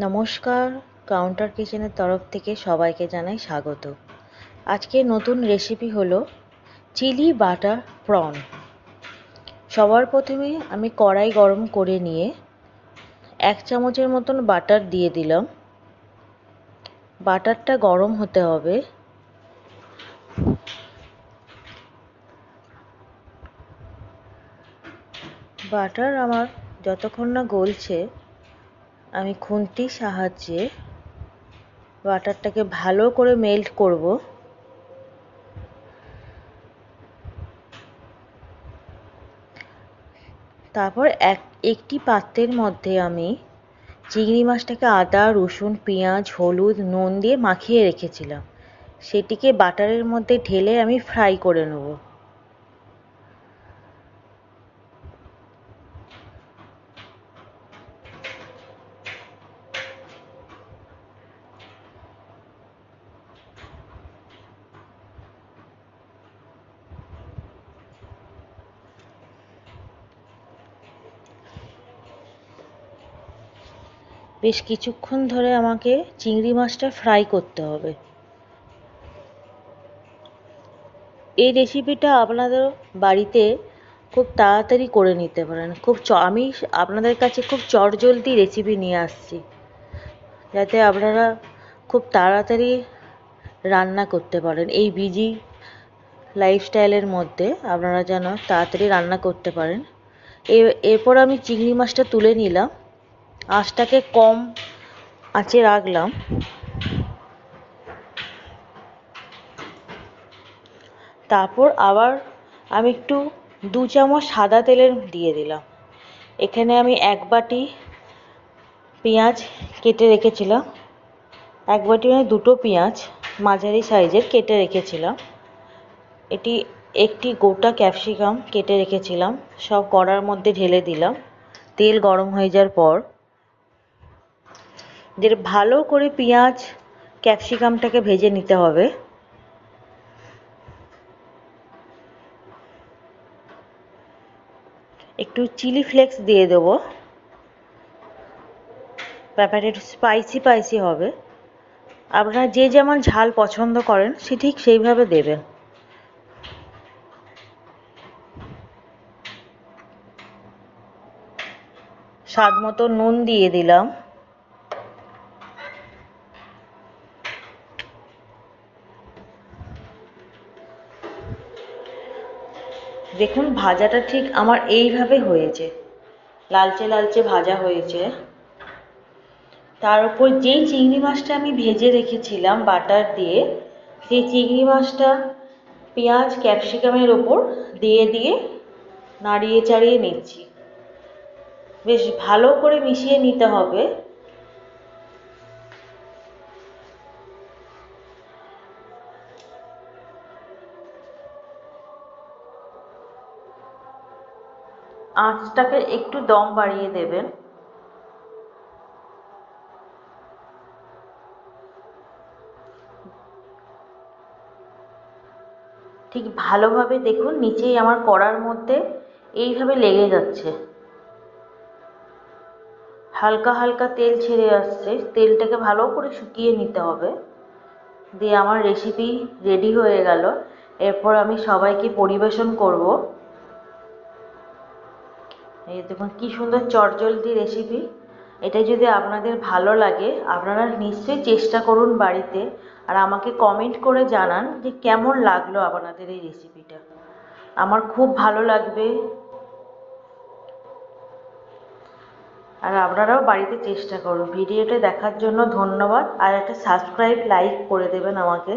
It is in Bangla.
নমস্কার, কাউন্টার কিচেনের তরফ থেকে সবাইকে জানাই স্বাগত। আজকে নতুন রেসিপি হলো চিলি বাটার প্রন। সবার প্রথমে আমি কড়াই গরম করে নিয়ে 1 চামচের মতন বাটার দিয়ে দিলাম। বাটারটা গরম হতে হবে। বাটার আমার যতক্ষণ না গলছে আমি খুন্তির সাহায্যে বাটারটাকে ভালো করে মেল্ট করব। তারপর একটি পাত্রের মধ্যে আমি চিংড়ি মাছটাকে আদা, রসুন, পেঁয়াজ, হলুদ, নুন দিয়ে মাখিয়ে রেখেছিলাম, সেটিকে বাটারের মধ্যে ঢেলে আমি ফ্রাই করে নেব। বেশ কিছুক্ষণ ধরে আমাকে চিংড়ি মাছটা ফ্রাই করতে হবে। এই রেসিপিটা আপনাদের বাড়িতে খুব তাড়াতাড়ি করে নিতে পারেন। আমি আপনাদের কাছে খুব চটজলদি রেসিপি নিয়ে আসছি, যাতে আপনারা খুব তাড়াতাড়ি রান্না করতে পারেন। এই বিজি লাইফস্টাইলের মধ্যে আপনারা যেন তাড়াতাড়ি রান্না করতে পারেন। এরপর আমি চিংড়ি মাছটা তুলে নিলাম, আঁচটাকে কম আঁচে রাখলাম। তারপর আবার আমি একটু 2 চামচ সাদা তেলের দিয়ে দিলাম। এখানে আমি 1 বাটি পেঁয়াজ কেটে রেখেছিলাম, 1 বাটি মানে 2টো পেঁয়াজ মাঝারি সাইজের কেটে রেখেছিলাম। একটি গোটা ক্যাপসিকাম কেটে রেখেছিলাম, সব কড়ার মধ্যে ঢেলে দিলাম। তেল গরম হয়ে যাওয়ার পর ভালো করে পেঁয়াজ ক্যাপসিকামটাকে ভেজে নিতে হবে। একটু চিলি ফ্লেক্স দিয়ে দেবো, ব্যাপারটা একটু স্পাইসি হবে। আপনারা যে যেমন ঝাল পছন্দ করেন ঠিক সেইভাবে দেবেন। স্বাদ মতো নুন দিয়ে দিলাম। দেখুন ভাজাটা ঠিক আমার এইভাবে হয়েছে, লালচে লালচে ভাজা হয়েছে। তার উপর যেই চিংড়ি মাছটা আমি ভেজে রেখেছিলাম বাটার দিয়ে, সেই চিংড়ি মাছটা পেঁয়াজ ক্যাপসিকামের ওপর দিয়ে নাড়িয়ে চাড়িয়ে নিচ্ছি। বেশ ভালো করে মিশিয়ে নিতে হবে। আঁচটাকে একটু দম বাড়িয়ে দেবেন। ঠিক ভালোভাবে দেখুন নিচেই আমার কড়ার মধ্যে এইভাবে লেগে যাচ্ছে, হালকা হালকা তেল ছেড়ে আসছে। তেলটাকে ভালো করে শুকিয়ে নিতে হবে। দিয়ে আমার রেসিপি রেডি হয়ে গেল। এরপর আমি সবাইকে পরিবেশন করব। এই দেখুন কি সুন্দর চটজলদি রেসিপি। এটা যদি আপনাদের ভালো লাগে আপনারা নিশ্চয়ই চেষ্টা করুন বাড়িতে, আর আমাকে কমেন্ট করে জানান যে কেমন লাগলো আপনাদের এই রেসিপিটা। আমার খুব ভালো লাগবে, আর আপনারাও বাড়িতে চেষ্টা করুন। ভিডিওটা দেখার জন্য ধন্যবাদ, আর একটা সাবস্ক্রাইব লাইক করে দেবেন আমাকে।